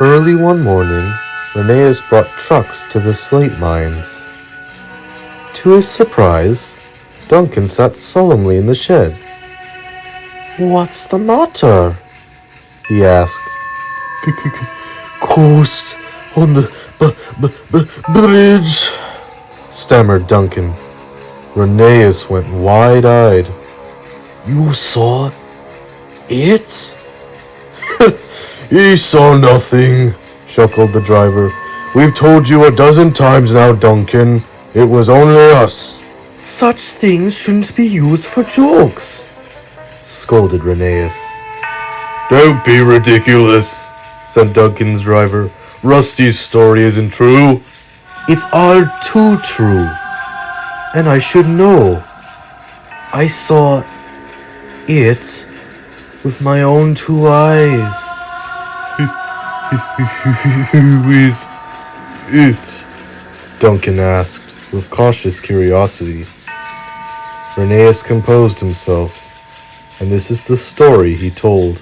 Early one morning, Rheneas brought trucks to the slate mines. To his surprise, Duncan sat solemnly in the shed. "What's the matter?" he asked. "Ghost on the bridge," stammered Duncan. Rheneas went wide-eyed. "You saw it?" "He saw nothing," chuckled the driver. "We've told you a dozen times now, Duncan. It was only us." "Such things shouldn't be used for jokes," scolded Rheneas. "Don't be ridiculous," said Duncan's driver. "Rusty's story isn't true." "It's all too true. And I should know. I saw it with my own two eyes." "Who is it?" Duncan asked, with cautious curiosity. Rheneas composed himself, and this is the story he told.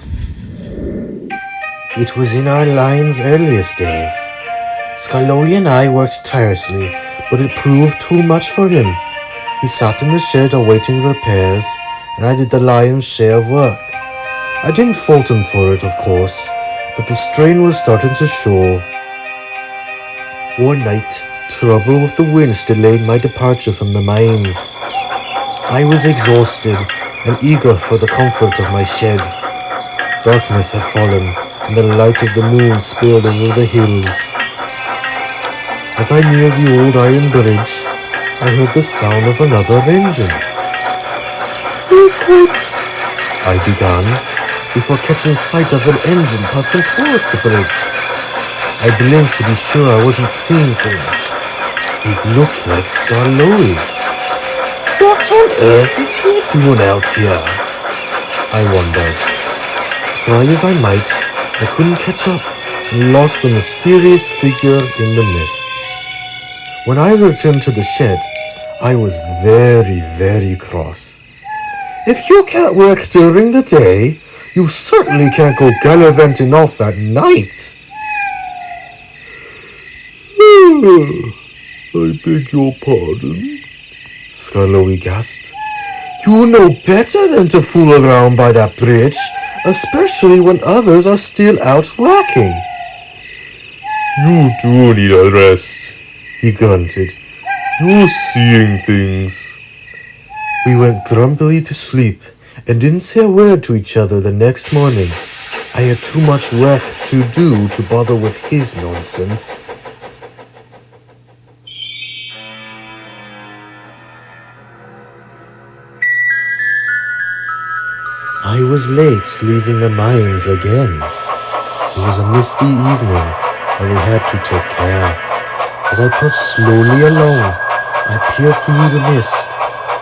"It was in our line's earliest days. Scarlowy and I worked tirelessly, but it proved too much for him. He sat in the shed awaiting repairs, and I did the lion's share of work. I didn't fault him for it, of course, but the strain was starting to show. One night, trouble with the winch delayed my departure from the mines. I was exhausted and eager for the comfort of my shed. Darkness had fallen, and the light of the moon spilled over the hills. As I neared the old iron bridge, I heard the sound of another engine. Who could? I began, before catching sight of an engine puffing towards the bridge. I blinked to be sure I wasn't seeing things. It looked like Scarlowy. What on earth is he doing out here? I wondered. Try as I might, I couldn't catch up and lost the mysterious figure in the mist. When I returned to the shed, I was very, very cross. If you can't work during the day, you certainly can't go gallivanting off at night. I beg your pardon, Scarlowy gasped. You know better than to fool around by that bridge, especially when others are still out working. You do need a rest, he grunted. You're seeing things. We went grumpily to sleep and didn't say a word to each other the next morning. I had too much work to do to bother with his nonsense. I was late leaving the mines again. It was a misty evening, and we had to take care. As I puffed slowly along, I peered through the mist,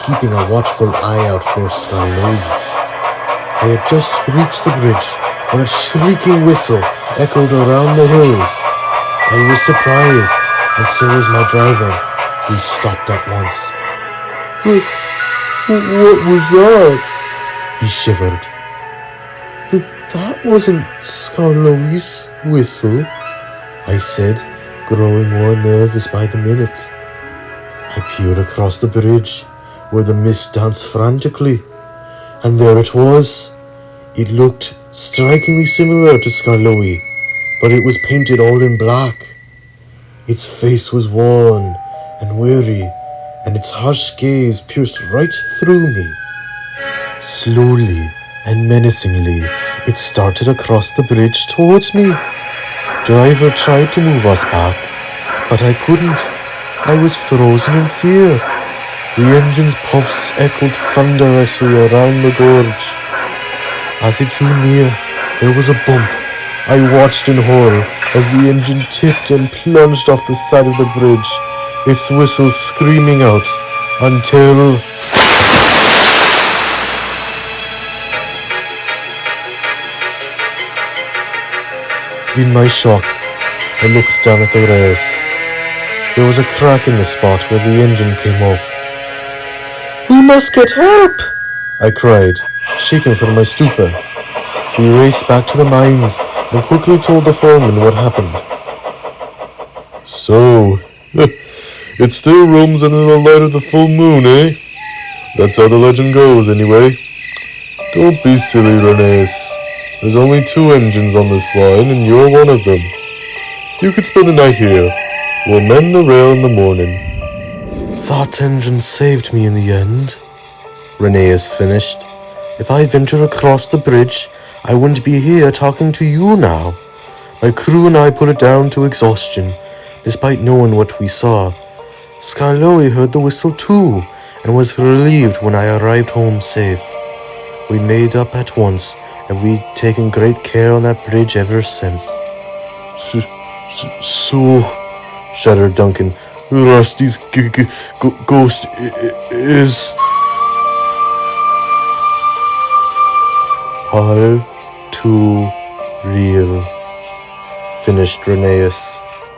keeping a watchful eye out for Scarlowy. I had just reached the bridge when a shrieking whistle echoed around the hills. I was surprised, and so was my driver. We stopped at once. What was that? He shivered. That wasn't Scarlowy's whistle, I said, growing more nervous by the minute. I peered across the bridge, where the mist danced frantically, and there it was. It looked strikingly similar to Scarlowy, but it was painted all in black. Its face was worn and weary, and its harsh gaze pierced right through me. Slowly and menacingly, it started across the bridge towards me. Driver tried to move us back, but I couldn't. I was frozen in fear. The engine's puffs echoed thunderously around the gorge. As it drew near, there was a bump. I watched in horror as the engine tipped and plunged off the side of the bridge, its whistle screaming out until... In my shock, I looked down at the rails. There was a crack in the spot where the engine came off. We must get help, I cried, shaken from my stupor. We raced back to the mines, and quickly told the foreman what happened. So, it still roams under the light of the full moon, eh? That's how the legend goes, anyway. Don't be silly, Rheneas. There's only 2 engines on this line, and you're one of them. You could spend the night here. We'll mend the rail in the morning. That engine saved me in the end, Rheneas finished. If I ventured across the bridge, I wouldn't be here talking to you now. My crew and I put it down to exhaustion, despite knowing what we saw. Skarloey heard the whistle too, and was relieved when I arrived home safe. We made up at once, and we'd taken great care on that bridge ever since. So, shuddered Duncan, Rusty's ghost is... All too real, finished Rheneas.